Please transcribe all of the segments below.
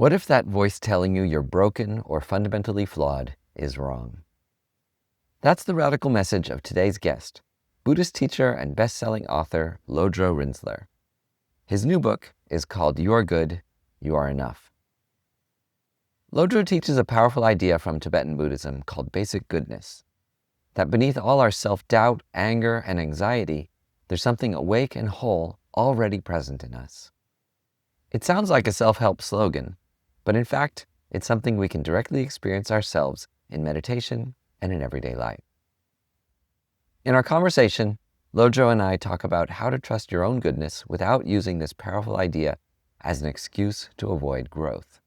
What if that voice telling you you're broken or fundamentally flawed is wrong? That's the radical message of today's guest, Buddhist teacher and best-selling author Lodro Rinzler. His new book is called You Are Good, You Are Enough. Lodro teaches a powerful idea from Tibetan Buddhism called basic goodness, that beneath all our self-doubt, anger, and anxiety, there's something awake and whole already present in us. It sounds like a self-help slogan, but in fact, it's something we can directly experience ourselves in meditation and in everyday life. In our conversation, Lodro and I talk about how to trust your own goodness without using this powerful idea as an excuse to avoid growth,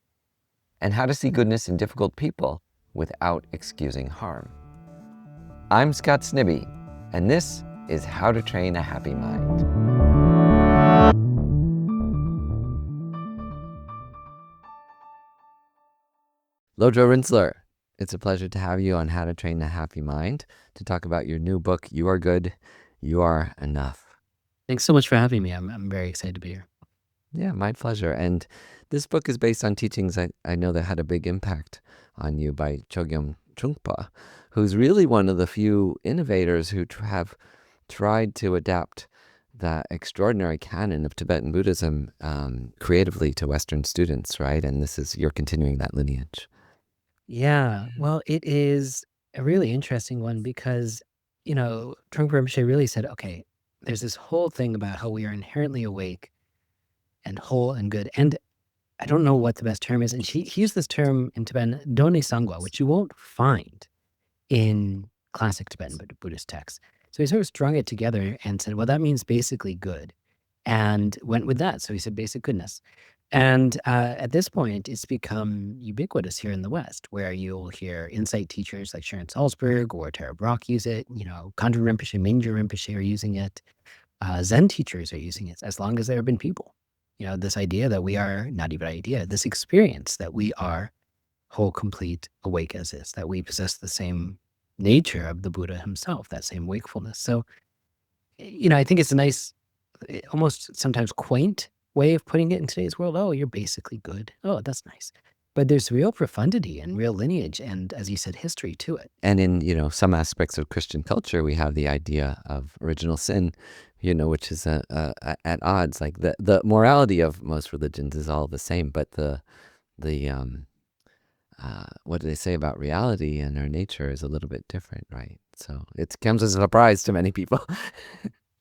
and how to see goodness in difficult people without excusing harm. I'm Scott Snibbe, and this is How to Train a Happy Mind. Lodro Rinzler, it's a pleasure to have you on How to Train a Happy Mind to talk about your new book, You Are Good, You Are Enough. Thanks so much for having me. I'm very excited to be here. Yeah, my pleasure. And this book is based on teachings I know that had a big impact on you by Chogyam Trungpa, who's really one of the few innovators who have tried to adapt the extraordinary canon of Tibetan Buddhism creatively to Western students, right? And you're continuing that lineage. Yeah, well, it is a really interesting one because, Trungpa Rinpoche really said, okay, there's this whole thing about how we are inherently awake and whole and good. And I don't know what the best term is. And he used this term in Tibetan, Done Sangwa, which you won't find in classic Tibetan Buddhist texts. So he sort of strung it together and said, well, that means basically good, and went with that. So he said basic goodness. And at this point, it's become ubiquitous here in the West, where you'll hear insight teachers like Sharon Salzberg or Tara Brach use it. Khandro Rinpoche, Mingyur Rinpoche are using it. Zen teachers are using it, as long as there have been people. This idea that we are, not even idea, this experience that we are whole, complete, awake as is, that we possess the same nature of the Buddha himself, that same wakefulness. So, I think it's a nice, almost sometimes quaint way of putting it in today's world. Oh, you're basically good. Oh, that's nice. But there's real profundity and real lineage and, as you said, history to it. And in, some aspects of Christian culture, we have the idea of original sin, which is at odds. Like the morality of most religions is all the same, but the what do they say about reality and our nature is a little bit different, right? So it comes as a surprise to many people.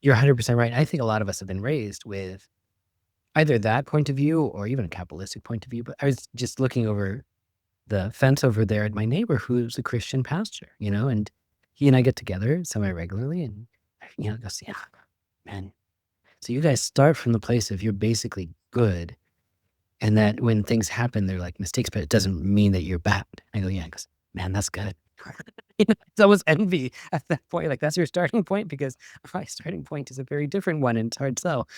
You're 100% right. I think a lot of us have been raised with either that point of view or even a capitalistic point of view. But I was just looking over the fence over there at my neighbor who's a Christian pastor, and he and I get together semi-regularly and, goes, yeah, man. So you guys start from the place of you're basically good, and that when things happen, they're like mistakes, but it doesn't mean that you're bad. I go, yeah, because, man, that's good. It's almost envy at that point. Like, that's your starting point, because my starting point is a very different one, and it's hard to sell.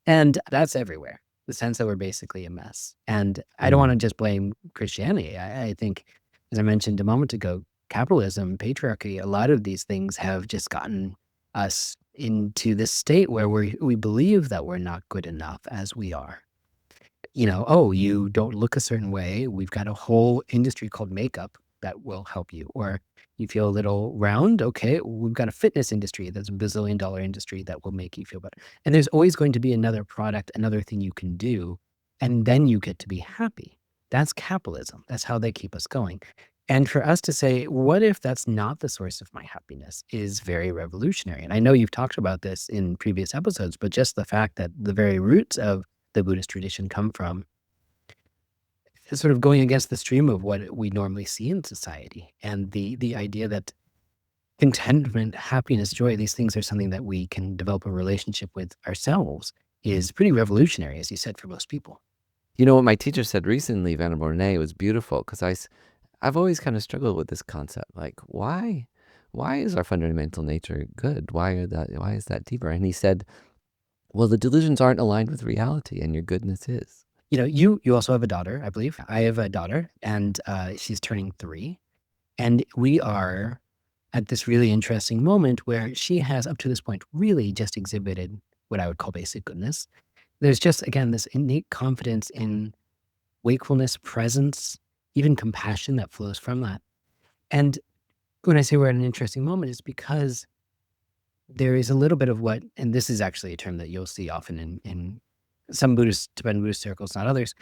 And that's everywhere. The sense that we're basically a mess. And I don't want to just blame Christianity. I think, as I mentioned a moment ago, capitalism, patriarchy, a lot of these things have just gotten us into this state where we believe that we're not good enough as we are. Oh, you don't look a certain way. We've got a whole industry called makeup that will help you. Or you feel a little round. Okay, we've got a fitness industry that's a bazillion-dollar industry that will make you feel better. And there's always going to be another product, another thing you can do, and then you get to be happy. That's capitalism. That's how they keep us going. And for us to say, what if that's not the source of my happiness, is very revolutionary. And I know you've talked about this in previous episodes, but just the fact that the very roots of the Buddhist tradition come from is sort of going against the stream of what we normally see in society. And the idea that contentment, happiness, joy, these things are something that we can develop a relationship with ourselves is pretty revolutionary, as you said, for most people. What my teacher said recently, Venerable Renee, was beautiful, because I've always kind of struggled with this concept. Like, why is our fundamental nature good? Why is that deeper? And he said, well, the delusions aren't aligned with reality, and your goodness is. You also have a daughter, I believe. I have a daughter, and she's turning 3. And we are at this really interesting moment where she has, up to this point, really just exhibited what I would call basic goodness. There's just, again, this innate confidence in wakefulness, presence, even compassion that flows from that. And when I say we're at an interesting moment, it's because there is a little bit of what, and this is actually a term that you'll see often in some Tibetan Buddhist circles, not others,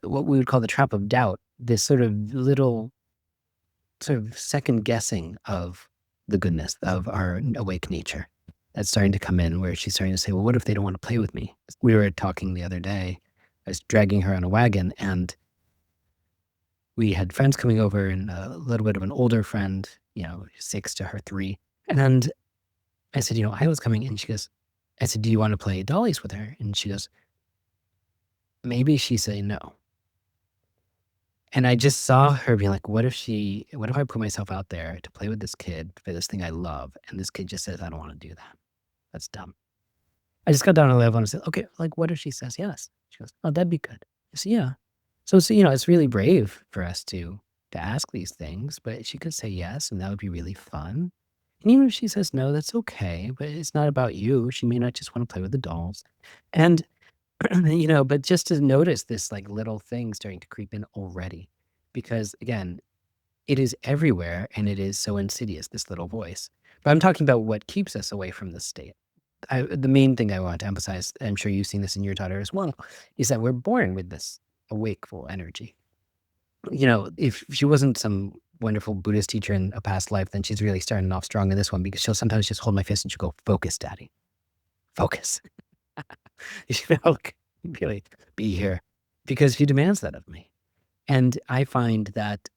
what we would call the trap of doubt, this sort of little sort of second guessing of the goodness of our awake nature that's starting to come in, where she's starting to say, well, what if they don't want to play with me? We were talking the other day, I was dragging her on a wagon, and we had friends coming over, and a little bit of an older friend, 6 to her 3. And I said, I was coming, and I said, do you want to play dollies with her? And she goes, maybe. She said no. And I just saw her being like, what if I put myself out there to play with this kid for this thing I love, and this kid just says, I don't want to do that. That's dumb. I just got down to the level and said, okay, like, what if she says yes? She goes, oh, that'd be good. I said, yeah. So, it's really brave for us to ask these things, but she could say yes, and that would be really fun. And even if she says no, that's okay, but it's not about you. She may not just want to play with the dolls. And, but just to notice this like little thing starting to creep in already, because again, it is everywhere and it is so insidious, this little voice. But I'm talking about what keeps us away from this state. The main thing I want to emphasize, I'm sure you've seen this in your daughter as well, is that we're born with this awakeful energy. If she wasn't some wonderful Buddhist teacher in a past life, then she's really starting off strong in this one, because she'll sometimes just hold my fist and she'll go, focus, daddy. Focus. Like, really be here, because she demands that of me. And I find that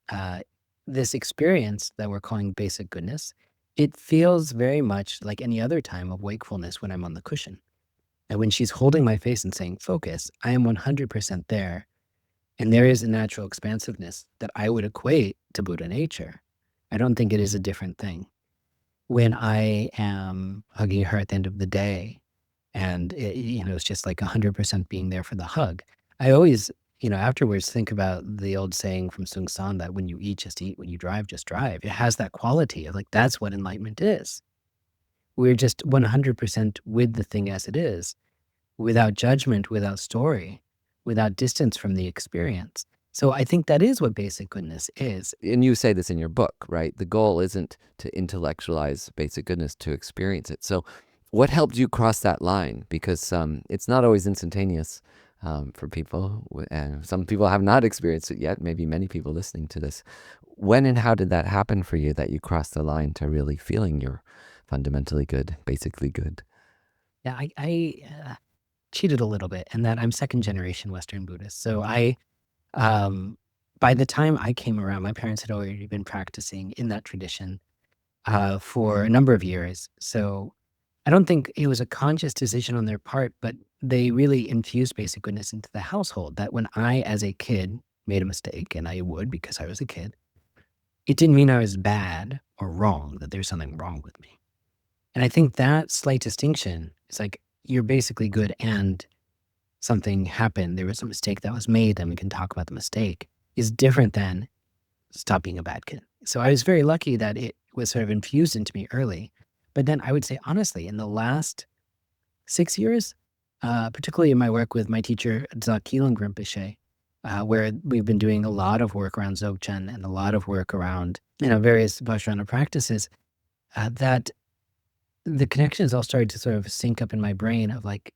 this experience that we're calling basic goodness, it feels very much like any other time of wakefulness when I'm on the cushion. And when she's holding my face and saying, focus, I am 100% there. And there is a natural expansiveness that I would equate to Buddha nature. I don't think it is a different thing. When I am hugging her at the end of the day, and it's just like 100% being there for the hug, I always, afterwards think about the old saying from Sung San that when you eat, just eat. When you drive, just drive. It has that quality of like, that's what enlightenment is. We're just 100% with the thing as it is, without judgment, without story, without distance from the experience. So I think that is what basic goodness is. And you say this in your book, right? The goal isn't to intellectualize basic goodness, to experience it. So what helped you cross that line? Because it's not always instantaneous for people. And some people have not experienced it yet, maybe many people listening to this. When and how did that happen for you, that you crossed the line to really feeling you're fundamentally good, basically good? Yeah, I cheated a little bit in that I'm second generation Western Buddhist. So by the time I came around, my parents had already been practicing in that tradition for a number of years. So I don't think it was a conscious decision on their part, but they really infused basic goodness into the household, that when I, as a kid, made a mistake, and I would because I was a kid, it didn't mean I was bad or wrong, that there's something wrong with me. And I think that slight distinction is like, you're basically good and something happened, there was a mistake that was made, and we can talk about the mistake, is different than stop being a bad kid. So I was very lucky that it was sort of infused into me early. But then I would say, honestly, in the last 6 years, particularly in my work with my teacher, Keelan Rinpoche, where we've been doing a lot of work around Dzogchen and a lot of work around various Vajrayana practices, that the connections all started to sort of sync up in my brain of like,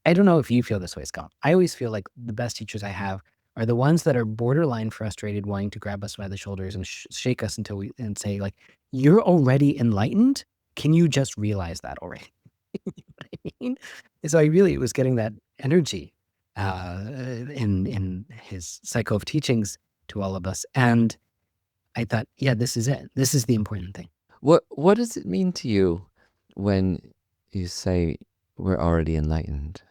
I don't know if you feel this way, Scott. I always feel like the best teachers I have are the ones that are borderline frustrated, wanting to grab us by the shoulders and shake us and say like, you're already enlightened. Can you just realize that already? You know what I mean? And so I really was getting that energy in his cycle of teachings to all of us. And I thought, yeah, this is it. This is the important thing. What does it mean to you when you say we're already enlightened?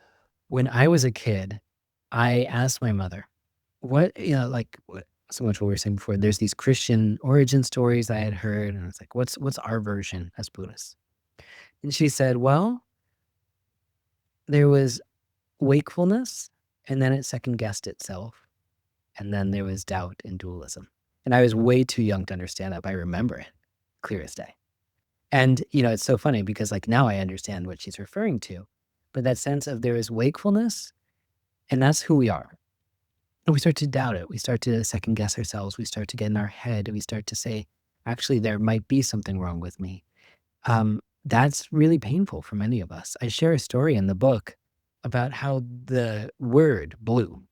When I was a kid, I asked my mother, so much what we were saying before, there's these Christian origin stories I had heard, and it's like, what's our version as Buddhists? And she said, well, there was wakefulness, and then it second guessed itself, and then there was doubt and dualism. And I was way too young to understand that, but I remember it clear as day. And it's so funny because like now I understand what she's referring to, but that sense of there is wakefulness, and that's who we are. And we start to doubt it. We start to second guess ourselves. We start to get in our head. We start to say, actually, there might be something wrong with me. That's really painful for many of us. I share a story in the book about how the word blue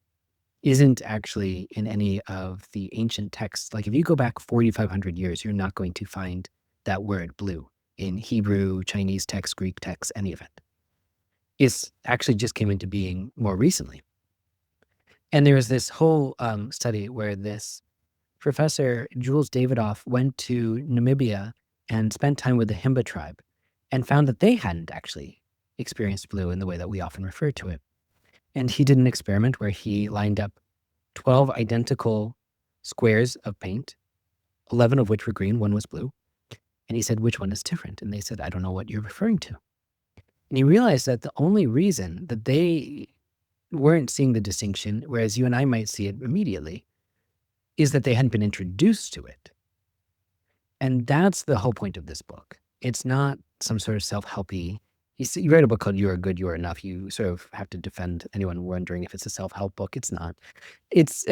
isn't actually in any of the ancient texts. Like if you go back 4,500 years, you're not going to find that word blue in Hebrew, Chinese text, Greek text, any of it. It's actually just came into being more recently. And there was this whole study where this professor, Jules Davidoff, went to Namibia and spent time with the Himba tribe and found that they hadn't actually experienced blue in the way that we often refer to it. And he did an experiment where he lined up 12 identical squares of paint, 11 of which were green, one was blue. And he said, which one is different? And they said, I don't know what you're referring to. And he realized that the only reason that they weren't seeing the distinction, whereas you and I might see it immediately, is that they hadn't been introduced to it. And that's the whole point of this book. It's not some sort of self-helpy. You write a book called You Are Good, You Are Enough. You sort of have to defend anyone wondering if it's a self-help book. It's not. It's,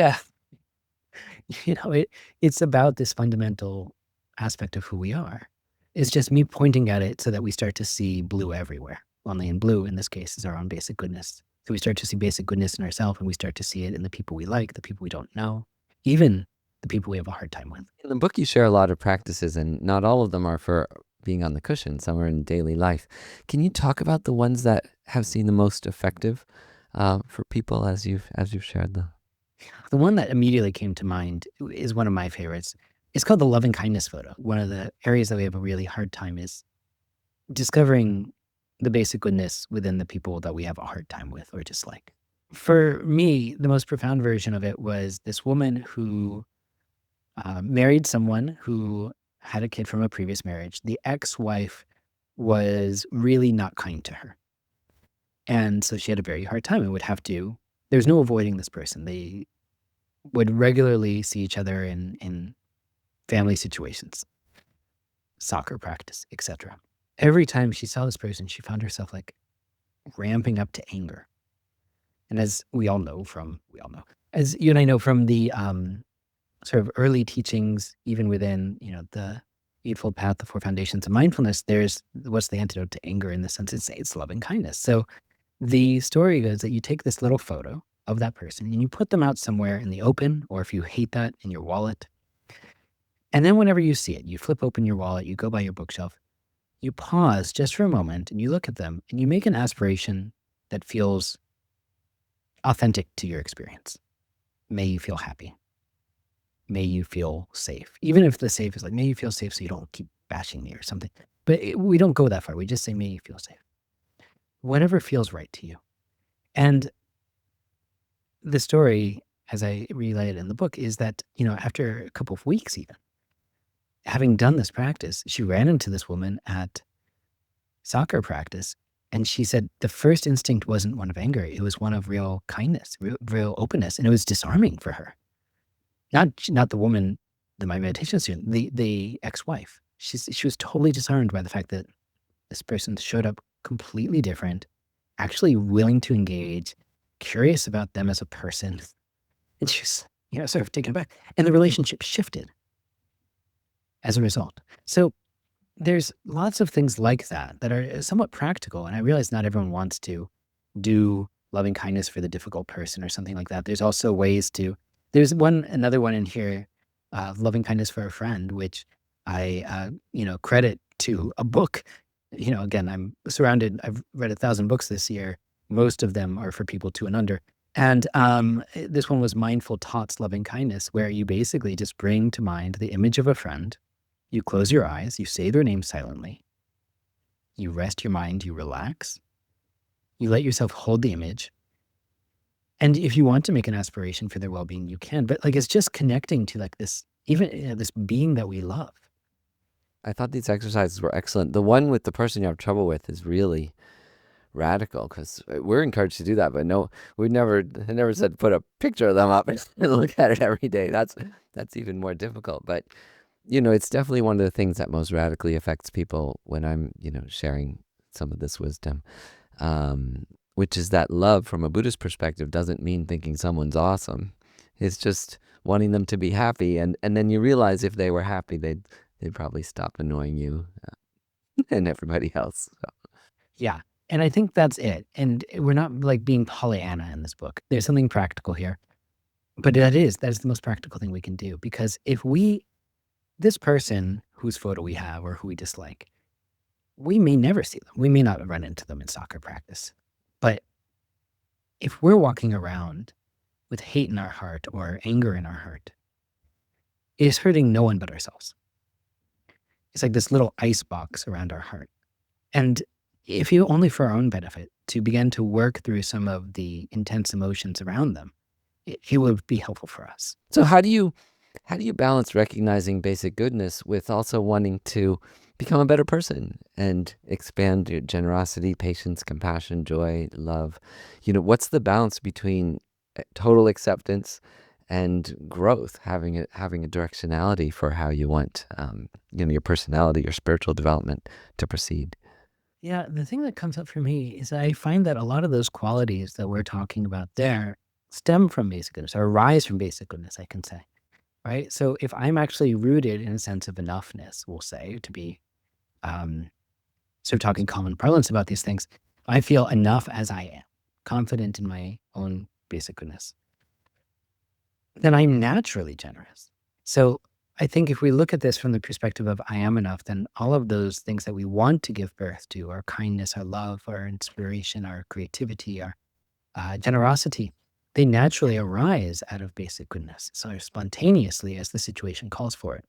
it's about this fundamental aspect of who we are. It's just me pointing at it so that we start to see blue everywhere. Only in blue, in this case, is our own basic goodness. So we start to see basic goodness in ourselves, and we start to see it in the people we like, the people we don't know, even the people we have a hard time with. In the book, you share a lot of practices, and not all of them are for being on the cushion. Some are in daily life. Can you talk about the ones that have seen the most effective for people as you've shared them? The one that immediately came to mind is one of my favorites. It's called the loving kindness photo. One of the areas that we have a really hard time is discovering the basic goodness within the people that we have a hard time with or dislike. For me, the most profound version of it was this woman who married someone who had a kid from a previous marriage. The ex-wife was really not kind to her. And so she had a very hard time and there's no avoiding this person. They would regularly see each other in family situations, soccer practice, etc. Every time she saw this person, she found herself like ramping up to anger. And as as you and I know from the sort of early teachings, even within, the Eightfold Path, the Four Foundations of Mindfulness, there's what's the antidote to anger in the sense it's loving kindness. So the story goes that you take this little photo of that person and you put them out somewhere in the open, or if you hate that, in your wallet. And then whenever you see it, you flip open your wallet, you go by your bookshelf, you pause just for a moment and you look at them and you make an aspiration that feels authentic to your experience. May you feel happy. May you feel safe. Even if the safe is like, may you feel safe so you don't keep bashing me or something. But we don't go that far. We just say, may you feel safe. Whatever feels right to you. And the story, as I relay it in the book, is that, after a couple of weeks even, having done this practice, she ran into this woman at soccer practice. And she said the first instinct wasn't one of anger. It was one of real kindness, real openness. And it was disarming for her. Not the woman, my meditation student, the ex-wife. She was totally disarmed by the fact that this person showed up completely different, actually willing to engage, curious about them as a person. And she was, sort of taken aback. And the relationship shifted as a result. So there's lots of things like that are somewhat practical. And I realize not everyone wants to do loving kindness for the difficult person or something like that. There's also ways to, there's another one in here, loving kindness for a friend, which I, credit to a book. Again, I've read 1,000 books this year. Most of them are for people 2 and under. And this one was Mindful Thoughts, Loving Kindness, where you basically just bring to mind the image of a friend. You close your eyes, you say their name silently. You rest your mind, you relax. You let yourself hold the image. And if you want to make an aspiration for their well-being, you can. But it's just connecting to this, even this being that we love. I thought these exercises were excellent. The one with the person you have trouble with is really radical, because we're encouraged to do that, but no, I never said put a picture of them up and look at it every day. That's even more difficult. But it's definitely one of the things that most radically affects people when I'm sharing some of this wisdom, which is that love from a Buddhist perspective doesn't mean thinking someone's awesome. It's just wanting them to be happy, and then you realize if they were happy, they'd probably stop annoying you and everybody else. So. Yeah. And I think that's it. And we're not like being Pollyanna in this book. There's something practical here. But that is the most practical thing we can do. Because if this person whose photo we have or who we dislike, we may never see them. We may not run into them in soccer practice. But if we're walking around with hate in our heart or anger in our heart, it is hurting no one but ourselves. It's like this little ice box around our heart. And if you only for our own benefit, to begin to work through some of the intense emotions around them, it would be helpful for us. So how do you balance recognizing basic goodness with also wanting to become a better person and expand your generosity, patience, compassion, joy, love? What's the balance between total acceptance and growth, having a directionality for how you want your personality, your spiritual development to proceed? Yeah, the thing that comes up for me is I find that a lot of those qualities that we're talking about there stem from basic goodness or arise from basic goodness, I can say, right? So if I'm actually rooted in a sense of enoughness, we'll say, to be um, sort of talking common parlance about these things, I feel enough as I am, confident in my own basic goodness, then I'm naturally generous. So I think if we look at this from the perspective of I am enough, then all of those things that we want to give birth to, our kindness, our love, our inspiration, our creativity, our generosity, they naturally arise out of basic goodness. So spontaneously as the situation calls for it.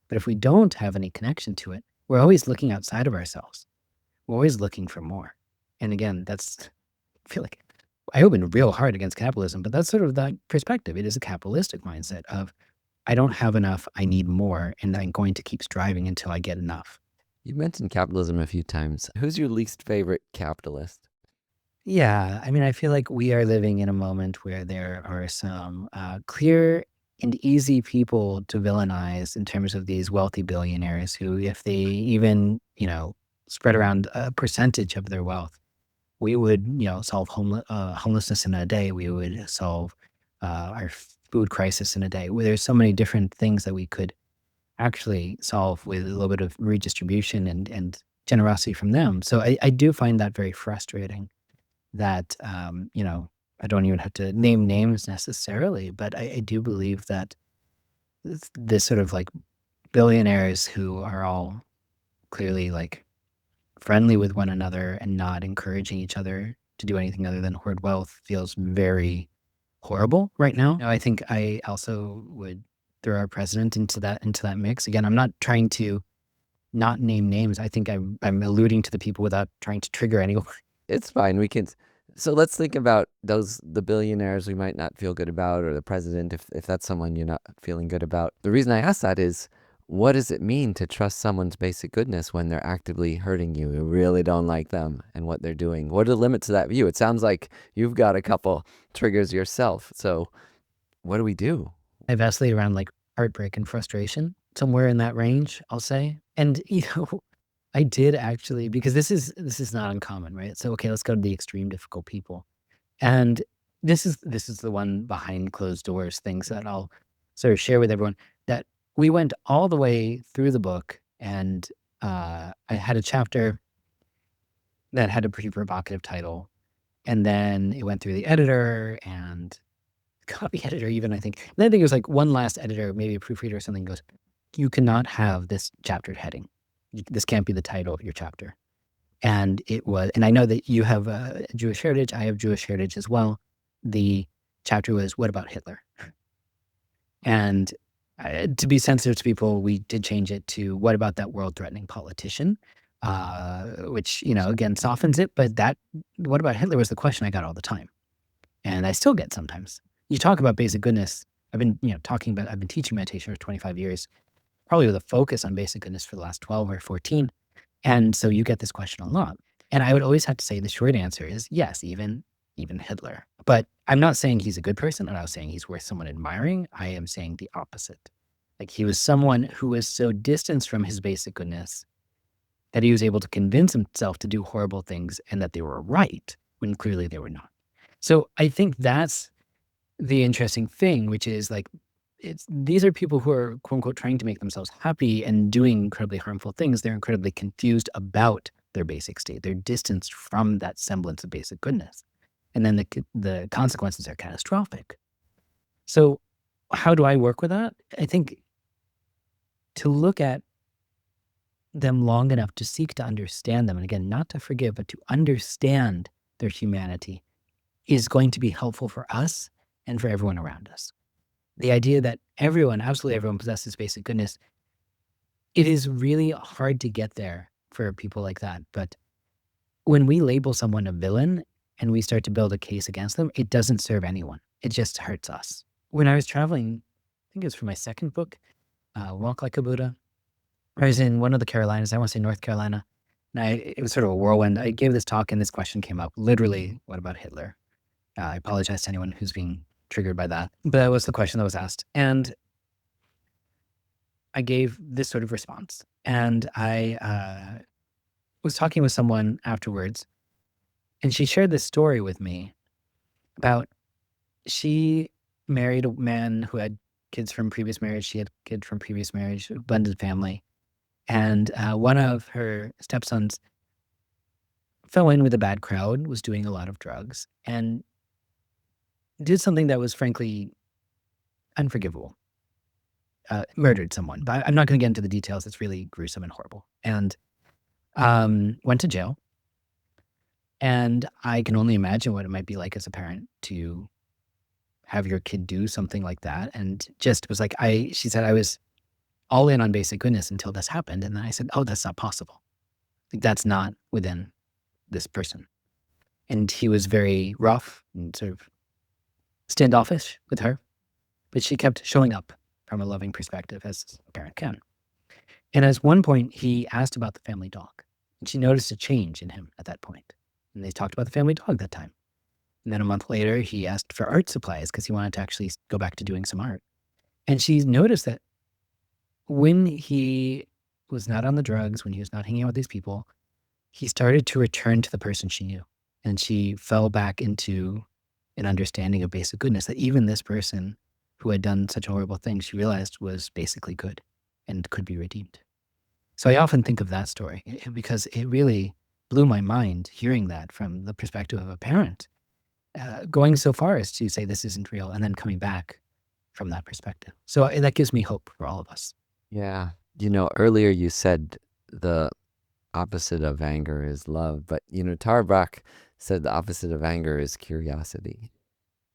But if we don't have any connection to it, we're always looking outside of ourselves. We're always looking for more. And again, I feel like I opened real hard against capitalism, but that's sort of that perspective. It is a capitalistic mindset of I don't have enough, I need more, and I'm going to keep striving until I get enough. You mentioned capitalism a few times. Who's your least favorite capitalist? Yeah, I mean, I feel like we are living in a moment where there are some clear and easy people to villainize in terms of these wealthy billionaires who, if they even, spread around a percentage of their wealth, we would, solve homelessness in a day. We would solve our food crisis in a day. There's so many different things that we could actually solve with a little bit of redistribution and generosity from them. So I do find that very frustrating that, I don't even have to name names necessarily, but I do believe that this sort of like billionaires who are all clearly like friendly with one another and not encouraging each other to do anything other than hoard wealth feels very horrible right now. I think I also would throw our president into that mix. Again, I'm not trying to not name names. I think I'm alluding to the people without trying to trigger anyone. It's fine. We can. So let's think about the billionaires we might not feel good about, or the president, if that's someone you're not feeling good about. The reason I ask that is, what does it mean to trust someone's basic goodness when they're actively hurting you? You really don't like them and what they're doing. What are the limits to that view? It sounds like you've got a couple triggers yourself. So what do we do? I vacillate around like heartbreak and frustration, somewhere in that range, I'll say. And I did actually, because this is not uncommon, right? So okay, let's go to the extreme difficult people. And this is the one behind closed doors things that I'll sort of share with everyone, that we went all the way through the book, and I had a chapter that had a pretty provocative title, and then it went through the editor and copy editor even, I think. And then I think it was like one last editor, maybe a proofreader or something, goes, "You cannot have this chapter heading. This can't be the title of your chapter." And it was, and I know that you have a Jewish heritage. I have Jewish heritage as well. The chapter was, "What about Hitler?" And to be sensitive to people, we did change it to, "What about that world-threatening politician?" Which, again, softens it. But that, "What about Hitler?" was the question I got all the time. And I still get sometimes. You talk about basic goodness. I've been, I've been teaching meditation for 25 years, probably with a focus on basic goodness for the last 12 or 14. And so you get this question a lot. And I would always have to say the short answer is yes, even Hitler. But I'm not saying he's a good person. I'm not saying he's worth someone admiring. I am saying the opposite. Like, he was someone who was so distanced from his basic goodness that he was able to convince himself to do horrible things and that they were right when clearly they were not. So I think that's the interesting thing, which is like, these are people who are quote unquote trying to make themselves happy and doing incredibly harmful things. They're incredibly confused about their basic state. They're distanced from that semblance of basic goodness. And then the consequences are catastrophic. So how do I work with that? I think to look at them long enough to seek to understand them, and again, not to forgive, but to understand their humanity, is going to be helpful for us and for everyone around us. The idea that everyone, absolutely everyone, possesses basic goodness, it is really hard to get there for people like that. But when we label someone a villain and we start to build a case against them, it doesn't serve anyone. It just hurts us. When I was traveling, I think it was for my second book, Walk Like a Buddha, I was in one of the Carolinas, I want to say North Carolina, and it was sort of a whirlwind. I gave this talk and this question came up, literally, what about Hitler? I apologize to anyone who's being triggered by that, but that was the question that was asked. And I gave this sort of response. And I was talking with someone afterwards, and she shared this story with me about she married a man who had kids from previous marriage. She had kids from previous marriage, a blended family. And one of her stepsons fell in with a bad crowd, was doing a lot of drugs, and did something that was frankly unforgivable. Murdered someone. But I'm not going to get into the details. It's really gruesome and horrible. And went to jail. And I can only imagine what it might be like as a parent to have your kid do something like that. And just was like, she said, I was all in on basic goodness until this happened. And then I said, oh, that's not possible. Like, that's not within this person. And he was very rough and sort of standoffish with her, but she kept showing up from a loving perspective, as a parent can. And at one point, he asked about the family dog, and she noticed a change in him at that point. And they talked about the family dog that time. And then a month later, he asked for art supplies because he wanted to actually go back to doing some art. And she noticed that when he was not on the drugs, when he was not hanging out with these people, he started to return to the person she knew. And she fell back into an understanding of basic goodness, that even this person who had done such a horrible thing, she realized was basically good and could be redeemed. So I often think of that story because it really blew my mind hearing that from the perspective of a parent, going so far as to say this isn't real and then coming back from that perspective. So that gives me hope for all of us. Yeah. Earlier you said the opposite of anger is love, but Tara Brach said the opposite of anger is curiosity.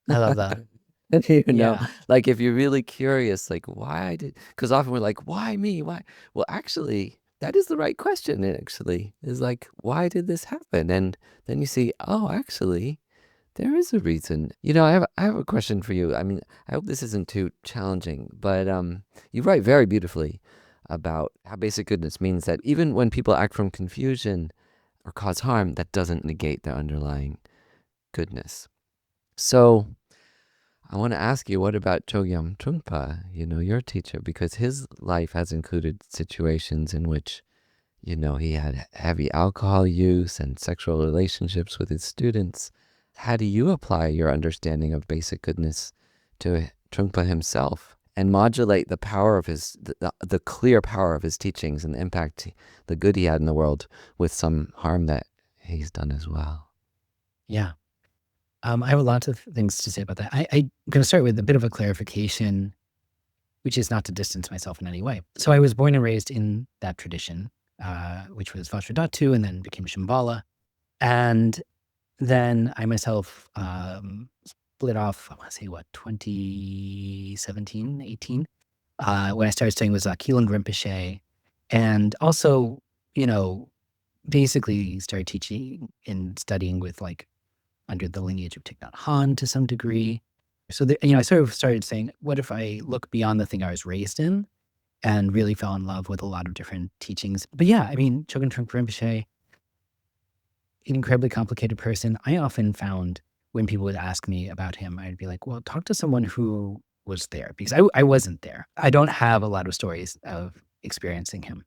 I love that. Yeah. Like if you're really curious, like because often we're like, why me? Why? Well, actually, that is the right question. It actually is like, why did this happen? And then you see, oh, actually, there is a reason. I have a question for you. I mean, I hope this isn't too challenging, but you write very beautifully about how basic goodness means that even when people act from confusion or cause harm, that doesn't negate their underlying goodness. So I want to ask you, what about Chogyam Trungpa, your teacher, because his life has included situations in which, he had heavy alcohol use and sexual relationships with his students. How do you apply your understanding of basic goodness to Trungpa himself and modulate the power of the clear power of his teachings and the impact, the good he had in the world, with some harm that he's done as well? Yeah. I have a lot of things to say about that. I'm going to start with a bit of a clarification, which is not to distance myself in any way. So I was born and raised in that tradition, which was Vajradhatu and then became Shambhala. And then I myself split off, I want to say 2017, 18, when I started studying with Keelan Rinpoche. And also, basically started teaching and studying with under the lineage of Thich Nhat Hanh to some degree. So, I sort of started saying, what if I look beyond the thing I was raised in and really fell in love with a lot of different teachings? But yeah, I mean, Chogyam Trungpa Rinpoche, an incredibly complicated person. I often found when people would ask me about him, I'd be like, well, talk to someone who was there, because I wasn't there. I don't have a lot of stories of experiencing him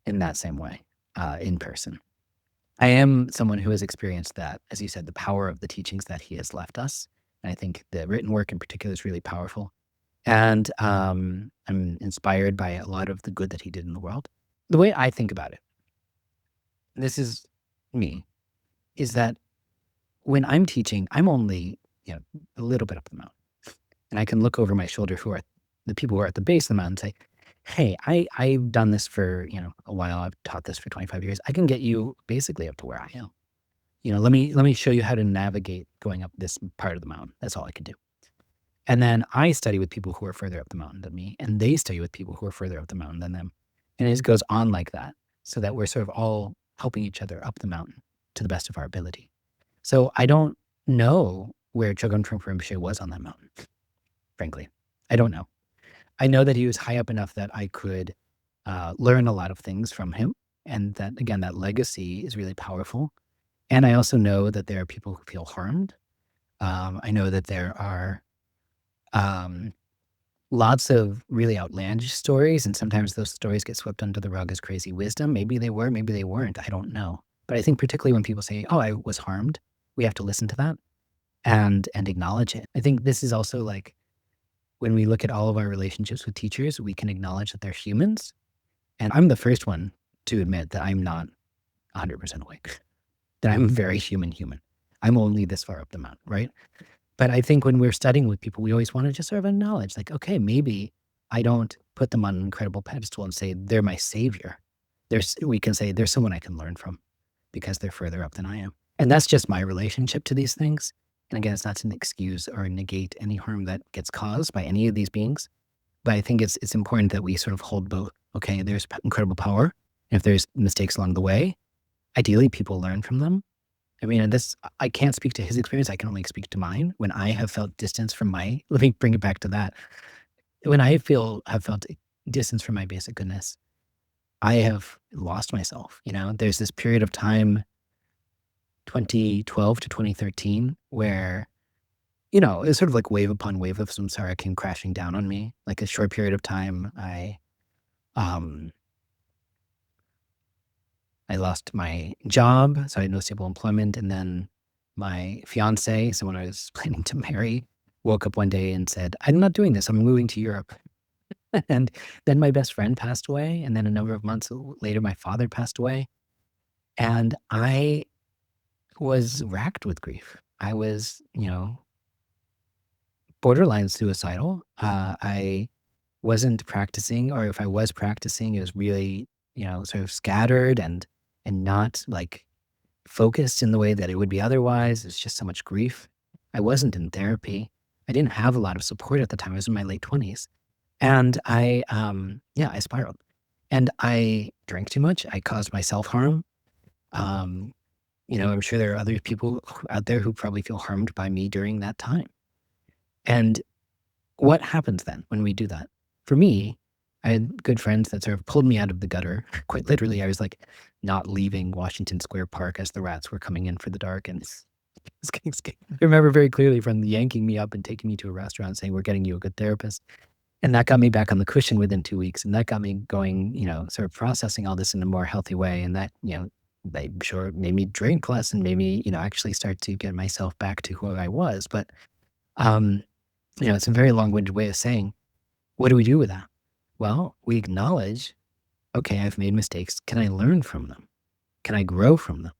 in that same way, in person. I am someone who has experienced that, as you said, the power of the teachings that he has left us And I think the written work in particular is really powerful. And I'm inspired by a lot of the good that he did in the world. The way I think about it, this is me, is that when I'm teaching, I'm only a little bit up the mountain. And I can look over my shoulder who are the people who are at the base of the mountain and say, hey, I've done this for a while. I've taught this for 25 years. I can get you basically up to where I am. Let me show you how to navigate going up this part of the mountain. That's all I can do. And then I study with people who are further up the mountain than me, and they study with people who are further up the mountain than them. And it just goes on like that, so that we're sort of all helping each other up the mountain to the best of our ability. So I don't know where Chogyam Trungpa Rinpoche was on that mountain, frankly. I don't know. I know that he was high up enough that I could learn a lot of things from him. And that, again, that legacy is really powerful. And I also know that there are people who feel harmed. I know that there are lots of really outlandish stories, and sometimes those stories get swept under the rug as crazy wisdom. Maybe they were, maybe they weren't. I don't know. But I think particularly when people say, oh, I was harmed, we have to listen to that and acknowledge it. I think this is also like when we look at all of our relationships with teachers, we can acknowledge that they're humans. And I'm the first one to admit that I'm not 100% awake, that I'm very human. I'm only this far up the mountain, right? But I think when we're studying with people, we always want to just sort of acknowledge, like, okay, maybe I don't put them on an incredible pedestal and say they're my savior. We can say there's someone I can learn from because they're further up than I am. And that's just my relationship to these things. And again, it's not to excuse or negate any harm that gets caused by any of these beings. But I think it's important that we sort of hold both. Okay, there's incredible power. And if there's mistakes along the way, ideally people learn from them. I mean, and this, I can't speak to his experience. I can only speak to mine. When I have felt distance from let me bring it back to that. When I have felt distance from my basic goodness, I have lost myself. There's this period of time, 2012 to 2013, where, it's sort of like wave upon wave of samsara came crashing down on me. Like a short period of time, I lost my job, so I had no stable employment. And then my fiance, someone I was planning to marry, woke up one day and said, I'm not doing this. I'm moving to Europe. And then my best friend passed away. And then a number of months later, my father passed away. And I was racked with grief. I was, borderline suicidal. I wasn't practicing, or if I was practicing, it was really, sort of scattered and not like focused in the way that it would be otherwise. It's just so much grief. I wasn't in therapy. I didn't have a lot of support at the time. I was in my late 20s. And I spiraled. And I drank too much. I caused myself harm. I'm sure there are other people out there who probably feel harmed by me during that time. And what happens then when we do that? For me, I had good friends that sort of pulled me out of the gutter. Quite literally, I was like not leaving Washington Square Park as the rats were coming in for the dark. And I was getting scared. I remember very clearly from yanking me up and taking me to a restaurant saying, we're getting you a good therapist. And that got me back on the cushion within 2 weeks. And that got me going, sort of processing all this in a more healthy way. And that, they sure made me drink less and made me, actually start to get myself back to who I was. But, it's a very long-winded way of saying, what do we do with that? Well, we acknowledge, okay, I've made mistakes. Can I learn from them? Can I grow from them?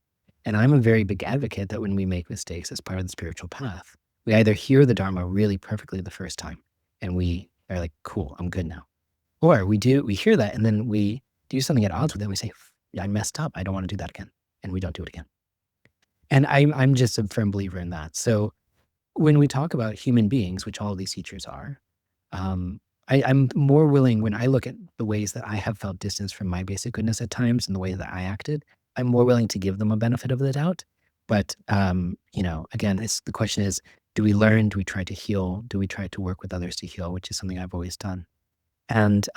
And I'm a very big advocate that when we make mistakes as part of the spiritual path, we either hear the Dharma really perfectly the first time and we are like, cool, I'm good now. Or we hear that and then we do something at odds with it and we say, yeah, I messed up. I don't want to do that again. And we don't do it again. And I'm just a firm believer in that. So when we talk about human beings, which all of these teachers are, I'm more willing, when I look at the ways that I have felt distance from my basic goodness at times and the way that I acted, I'm more willing to give them a benefit of the doubt. But, again, the question is, do we learn? Do we try to heal? Do we try to work with others to heal, which is something I've always done. And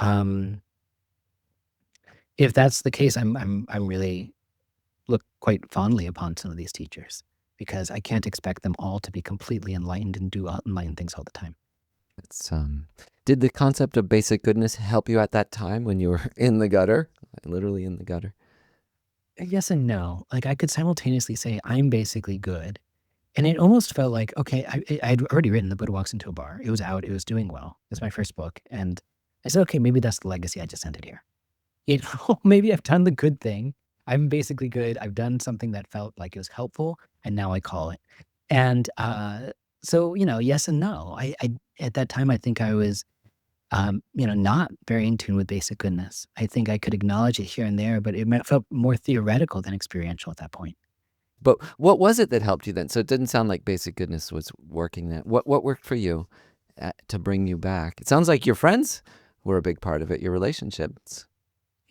if that's the case, I'm really look quite fondly upon some of these teachers because I can't expect them all to be completely enlightened and do enlightened things all the time. It's, did the concept of basic goodness help you at that time when you were in the gutter, literally in the gutter? Yes and no. Like I could simultaneously say I'm basically good And it almost felt like, okay, I'd already written The Buddha Walks into a Bar. It was out. It was doing well. It's my first book. And I said, okay, maybe that's the legacy. I just ended here. Maybe I've done the good thing. I'm basically good. I've done something that felt like it was helpful, and now I call it. And so, yes and no. I at that time, I think I was, not very in tune with basic goodness. I think I could acknowledge it here and there, but felt more theoretical than experiential at that point. But what was it that helped you then? So it didn't sound like basic goodness was working then. What worked for you to bring you back? It sounds like your friends were a big part of it, your relationships.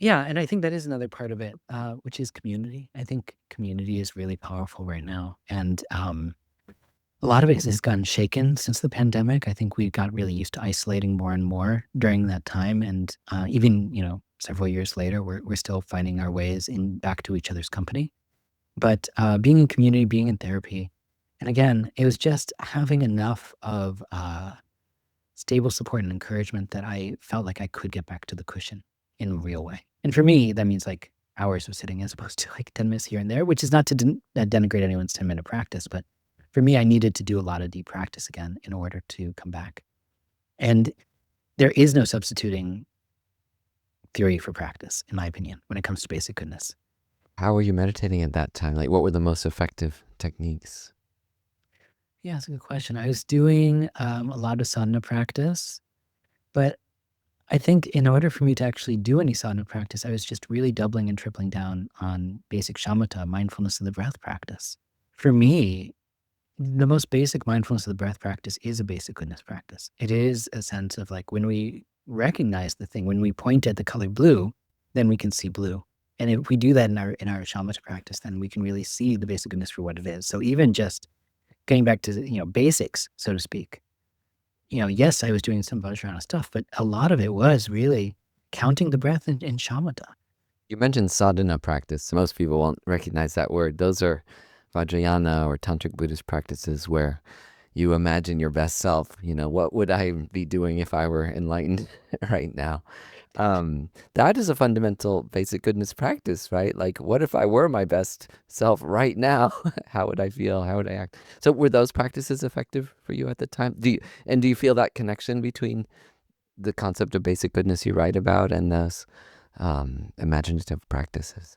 Yeah, and I think that is another part of it, which is community. I think community is really powerful right now, and a lot of it has gotten shaken since the pandemic. I think we got really used to isolating more and more during that time, and even several years later, we're still finding our ways in back to each other's company. But being in community, being in therapy, and again, it was just having enough of stable support and encouragement that I felt like I could get back to the cushion in a real way. And for me, that means like hours of sitting as opposed to like 10 minutes here and there, which is not to denigrate anyone's 10-minute practice. But for me, I needed to do a lot of deep practice again in order to come back. And there is no substituting theory for practice, in my opinion, when it comes to basic goodness. How were you meditating at that time? Like, what were the most effective techniques? Yeah, that's a good question. I was doing a lot of sadhana practice, but I think in order for me to actually do any sadhana practice, I was just really doubling and tripling down on basic shamatha, mindfulness of the breath practice. For me, the most basic mindfulness of the breath practice is a basic goodness practice. It is a sense of like when we recognize the thing, when we point at the color blue, then we can see blue. And if we do that in our shamatha practice, then we can really see the basic goodness for what it is. So even just getting back to basics, so to speak, yes, I was doing some Vajrayana stuff, but a lot of it was really counting the breath in shamatha. You mentioned sadhana practice. Most people won't recognize that word. Those are Vajrayana or Tantric Buddhist practices where you imagine your best self. What would I be doing if I were enlightened right now? That is a fundamental basic goodness practice, right? Like, what if I were my best self right now? How would I feel? How would I act? So were those practices effective for you at the time? Do you feel that connection between the concept of basic goodness you write about and those imaginative practices?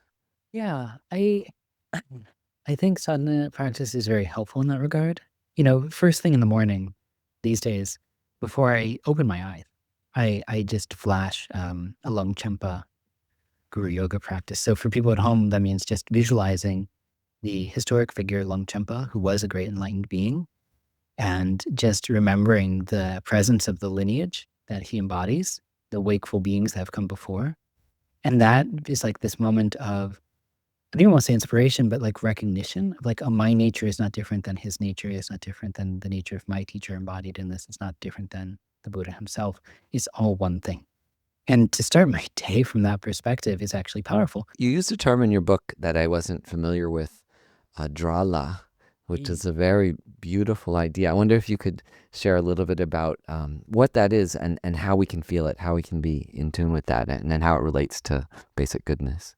Yeah, I think sadhana practice is very helpful in that regard. First thing in the morning these days, before I open my eyes, I just flash a Longchenpa Guru Yoga practice. So for people at home, that means just visualizing the historic figure Longchenpa, who was a great enlightened being, and just remembering the presence of the lineage that he embodies, the wakeful beings that have come before. And that is like this moment of, I don't even want to say inspiration, but like recognition of like, oh, my nature is not different than his nature. It's not different than the nature of my teacher embodied in this. It's not different than the Buddha himself. It's all one thing. And to start my day from that perspective is actually powerful. You used a term in your book that I wasn't familiar with, drala, which is a very beautiful idea. I wonder if you could share a little bit about what that is and how we can feel it, how we can be in tune with that, and then how it relates to basic goodness.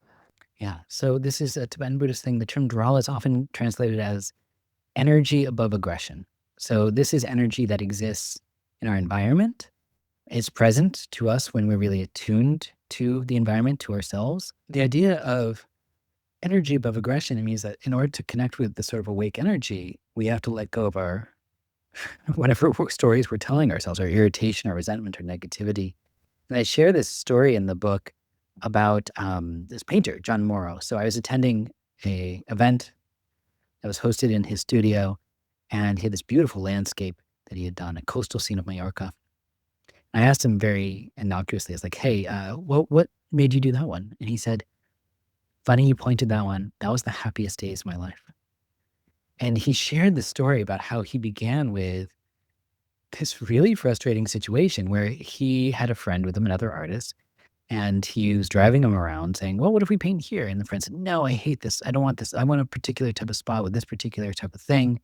Yeah. So this is a Tibetan Buddhist thing. The term drala is often translated as energy above aggression. So this is energy that exists in our environment. It's present to us when we're really attuned to the environment, to ourselves. The idea of energy above aggression, it means that in order to connect with the sort of awake energy, we have to let go of our whatever stories we're telling ourselves, our irritation, our resentment, or negativity. And I share this story in the book about this painter, John Morrow. So I was attending a event that was hosted in his studio, and he had this beautiful landscape that he had done, a coastal scene of Mallorca. I asked him very innocuously, I was like, hey, what made you do that one? And he said, funny you pointed that one. That was the happiest days of my life. And he shared the story about how he began with this really frustrating situation where he had a friend with him, another artist, and he was driving him around saying, well, what if we paint here? And the friend said, no, I hate this. I don't want this. I want a particular type of spot with this particular type of thing.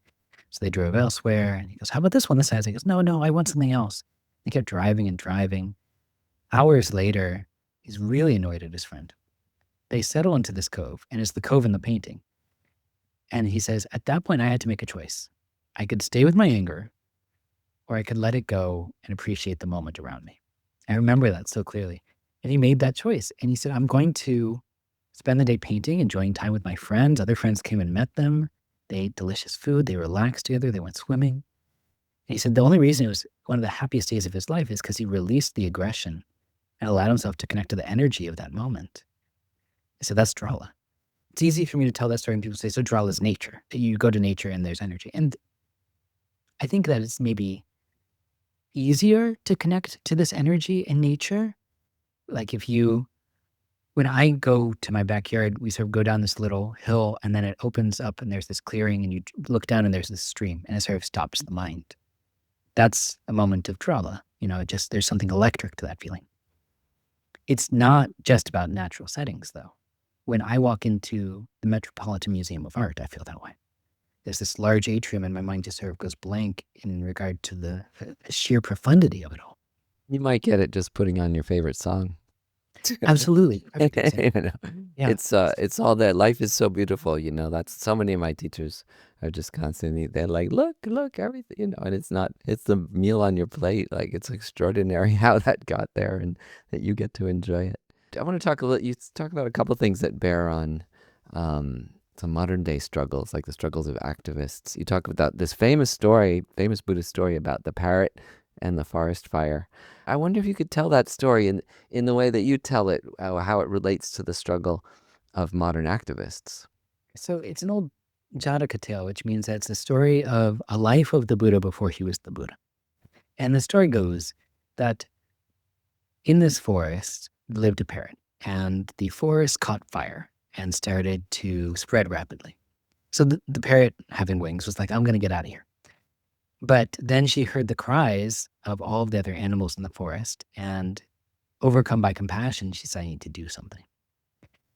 So they drove elsewhere. And he goes, how about this one? This has. He goes, no, I want something else. They kept driving and driving. Hours later, he's really annoyed at his friend. They settle into this cove, and it's the cove in the painting. And he says, at that point, I had to make a choice. I could stay with my anger, or I could let it go and appreciate the moment around me. I remember that so clearly. And he made that choice. And he said, I'm going to spend the day painting, enjoying time with my friends. Other friends came and met them. They ate delicious food. They relaxed together. They went swimming. And he said the only reason it was one of the happiest days of his life is because he released the aggression and allowed himself to connect to the energy of that moment. I said, that's Drala. It's easy for me to tell that story and people say, so Drala is nature. You go to nature and there's energy. And I think that it's maybe easier to connect to this energy in nature. Like when I go to my backyard, we sort of go down this little hill and then it opens up and there's this clearing and you look down and there's this stream and it sort of stops the mind. That's a moment of Drala. There's something electric to that feeling. It's not just about natural settings, though. When I walk into the Metropolitan Museum of Art, I feel that way. There's this large atrium and my mind just sort of goes blank in regard to the sheer profundity of it all. You might get it just putting on your favorite song. Absolutely. Yeah. It's all that. Life is so beautiful, that's so many of my teachers are just constantly, they're like, look, everything, and it's the meal on your plate. Like, it's extraordinary how that got there and that you get to enjoy it. I want to you talk about a couple things that bear on some modern day struggles, like the struggles of activists. You talk about this famous Buddhist story about the parrot and the forest fire. I wonder if you could tell that story in the way that you tell it, how it relates to the struggle of modern activists. So it's an old Jataka tale, which means that it's the story of a life of the Buddha before he was the Buddha. And the story goes that in this forest lived a parrot, and the forest caught fire and started to spread rapidly. So the parrot, having wings, was like, I'm going to get out of here. But then she heard the cries of all of the other animals in the forest, and overcome by compassion, she said, I need to do something.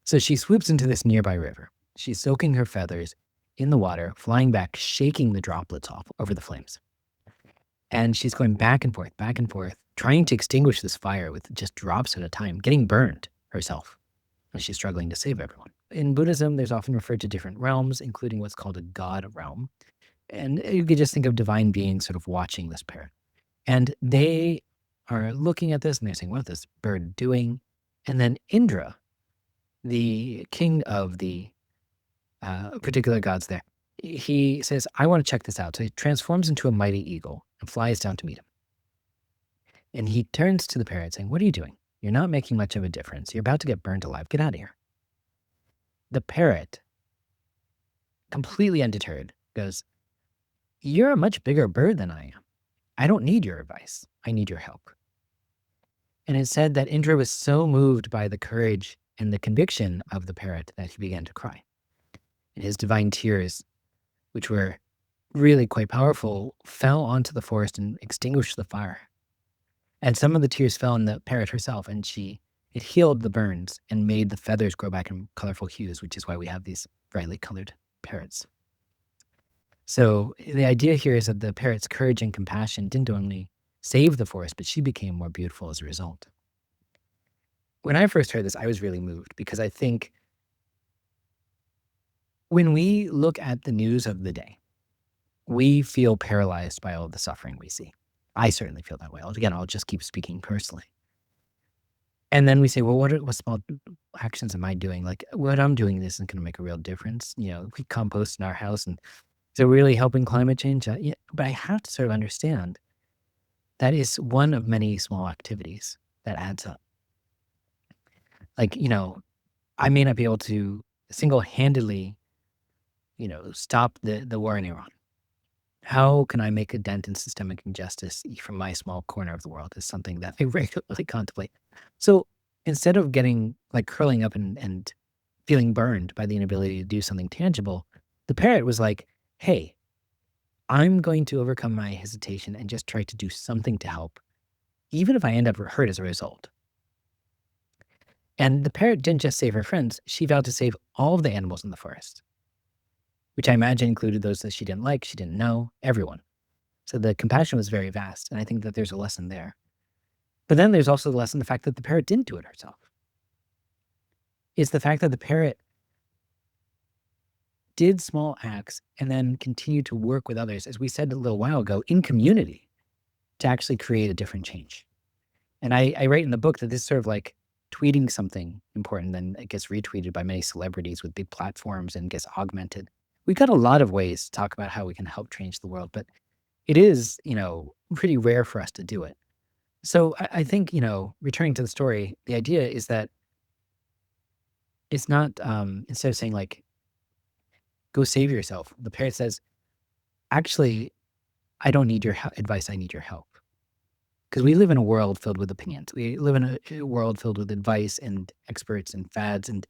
So she swoops into this nearby river. She's soaking her feathers in the water, flying back, shaking the droplets off over the flames. And she's going back and forth, trying to extinguish this fire with just drops at a time, getting burned herself. And she's struggling to save everyone. In Buddhism, there's often referred to different realms, including what's called a God realm. And you could just think of divine beings sort of watching this parrot. And they are looking at this and they're saying, what is this bird doing? And then Indra, the king of the particular gods there, he says, I want to check this out. So he transforms into a mighty eagle and flies down to meet him. And he turns to the parrot saying, what are you doing? You're not making much of a difference. You're about to get burned alive. Get out of here. The parrot, completely undeterred, goes, you're a much bigger bird than I am. I don't need your advice. I need your help. And it said that Indra was so moved by the courage and the conviction of the parrot that he began to cry. And his divine tears, which were really quite powerful, fell onto the forest and extinguished the fire. And some of the tears fell on the parrot herself, and it healed the burns and made the feathers grow back in colorful hues, which is why we have these brightly colored parrots. So the idea here is that the parrot's courage and compassion didn't only save the forest, but she became more beautiful as a result. When I first heard this, I was really moved because I think when we look at the news of the day, we feel paralyzed by all of the suffering we see. I certainly feel that way. Again, I'll just keep speaking personally. And then we say, well, what small actions am I doing? Like, what I'm doing isn't going to make a real difference. We compost in our house and so really helping climate change. Yeah, but I have to sort of understand that is one of many small activities that adds up. Like, I may not be able to single-handedly, stop the war in Iran. How can I make a dent in systemic injustice from my small corner of the world is something that I regularly contemplate. So instead of getting curling up and feeling burned by the inability to do something tangible, the parrot was like, hey, I'm going to overcome my hesitation and just try to do something to help, even if I end up hurt as a result. And the parrot didn't just save her friends, she vowed to save all of the animals in the forest, which I imagine included those that she didn't like, she didn't know, everyone. So the compassion was very vast, and I think that there's a lesson there. But then there's also the lesson, the fact that the parrot didn't do it herself. It's the fact that the parrot did small acts and then continued to work with others, as we said a little while ago, in community to actually create a different change. And I write in the book that this is sort of like tweeting something important, then it gets retweeted by many celebrities with big platforms and gets augmented. We've got a lot of ways to talk about how we can help change the world, but it is, pretty rare for us to do it. So I think, returning to the story, the idea is that it's not, instead of saying like, go save yourself, the parent says, actually, I don't need your advice, I need your help. Because we live in a world filled with opinions. We live in a world filled with advice and experts and fads. And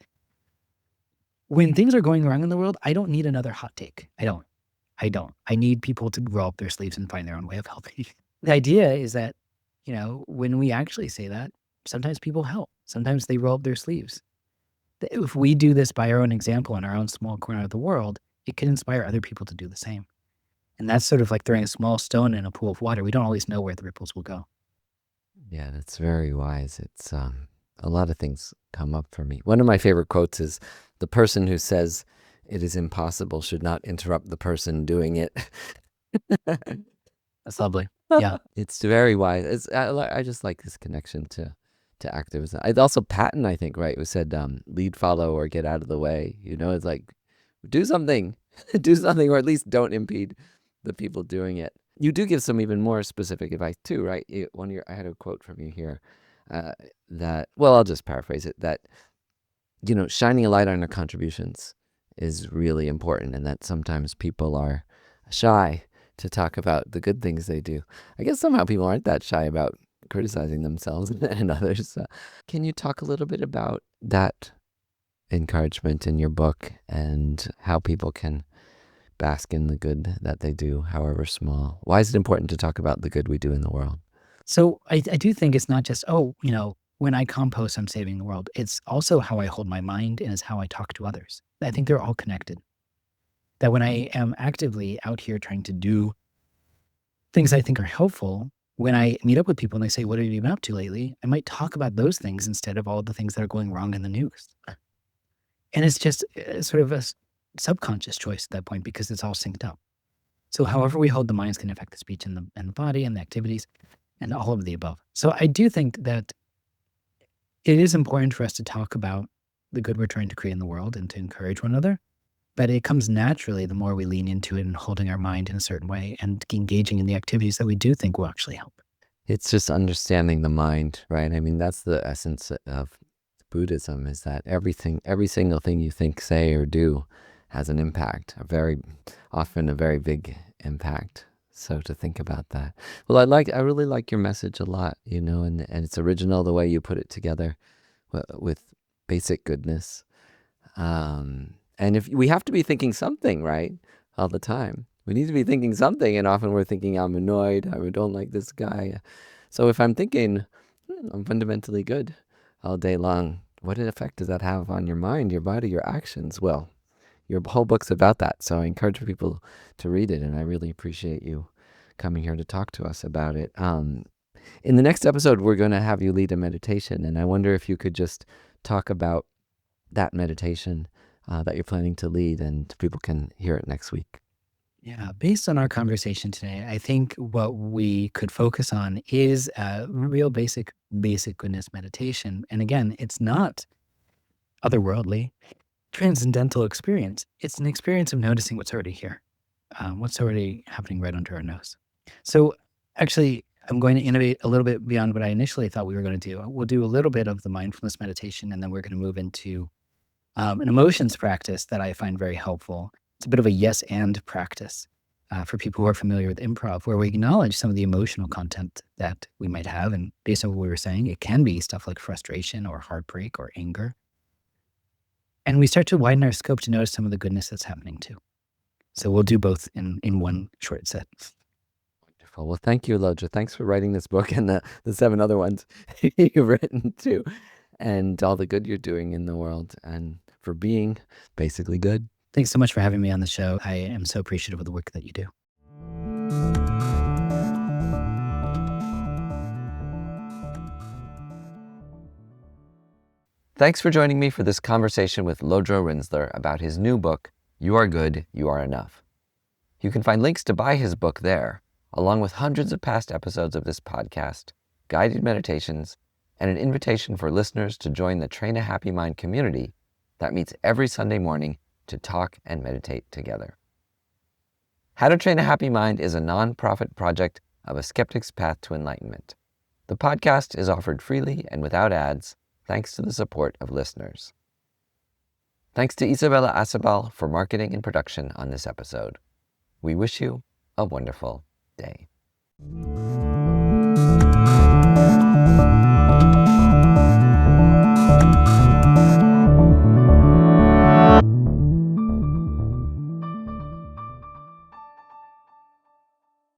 when things are going wrong in the world, I don't need another hot take. I don't. I need people to roll up their sleeves and find their own way of helping. The idea is that, when we actually say that, sometimes people help. Sometimes they roll up their sleeves. If we do this by our own example in our own small corner of the world, it can inspire other people to do the same. And that's sort of like throwing a small stone in a pool of water. We don't always know where the ripples will go. Yeah, that's very wise. It's a lot of things come up for me. One of my favorite quotes is, the person who says it is impossible should not interrupt the person doing it. That's lovely. Yeah. It's very wise. I just like this connection to activism. It's also Patton, I think, right, who said, lead, follow, or get out of the way. It's like, do something, do something, or at least don't impede the people doing it. You do give some even more specific advice too, right? I had a quote from you here that, well, I'll just paraphrase it, that, shining a light on their contributions is really important, and that sometimes people are shy to talk about the good things they do. I guess somehow people aren't that shy about criticizing themselves and others. Can you talk a little bit about that encouragement in your book and how people can bask in the good that they do, however small? Why is it important to talk about the good we do in the world? So I do think it's not just, when I compost, I'm saving the world. It's also how I hold my mind, and it's how I talk to others. I think they're all connected. That when I am actively out here trying to do things I think are helpful, when I meet up with people and they say, what have you been up to lately? I might talk about those things instead of all the things that are going wrong in the news. And it's just sort of a subconscious choice at that point, because it's all synced up. So however we hold the minds can affect the speech and the body and the activities and all of the above. So I do think that it is important for us to talk about the good we're trying to create in the world and to encourage one another. But it comes naturally the more we lean into it and holding our mind in a certain way and engaging in the activities that we do think will actually help. It's just understanding the mind, right? I mean, that's the essence of Buddhism, is that every single thing you think, say, or do has an impact, often a very big impact. So to think about that. Well, I really like your message a lot, and it's original the way you put it together with basic goodness. And if we have to be thinking something, right, all the time. We need to be thinking something, and often we're thinking, I'm annoyed, I don't like this guy. So if I'm thinking, I'm fundamentally good all day long, what effect does that have on your mind, your body, your actions? Well, your whole book's about that, so I encourage people to read it, and I really appreciate you coming here to talk to us about it. In the next episode, we're going to have you lead a meditation, and I wonder if you could just talk about that meditation that you're planning to lead, and people can hear it next week. Yeah, based on our conversation today, I think what we could focus on is a real basic goodness meditation. And again, it's not otherworldly, transcendental experience. It's an experience of noticing what's already here, what's already happening right under our nose. So actually, I'm going to innovate a little bit beyond what I initially thought we were going to do. We'll do a little bit of the mindfulness meditation, and then we're going to move into an emotions practice that I find very helpful. It's a bit of a yes and practice for people who are familiar with improv, where we acknowledge some of the emotional content that we might have. And based on what we were saying, it can be stuff like frustration or heartbreak or anger. And we start to widen our scope to notice some of the goodness that's happening too. So we'll do both in one short set. Wonderful. Well, thank you, Lodro. Thanks for writing this book and the 7 other ones you've written too, and all the good you're doing in the world, and for being basically good. Thanks so much for having me on the show. I am so appreciative of the work that you do. Thanks for joining me for this conversation with Lodro Rinzler about his new book, You Are Good, You Are Enough. You can find links to buy his book there, along with hundreds of past episodes of this podcast, guided meditations, and an invitation for listeners to join the Train a Happy Mind community that meets every Sunday morning to talk and meditate together. How to Train a Happy Mind is a non-profit project of A Skeptic's Path to Enlightenment. The podcast is offered freely and without ads, thanks to the support of listeners. Thanks to Isabella Acebal for marketing and production on this episode. We wish you a wonderful day.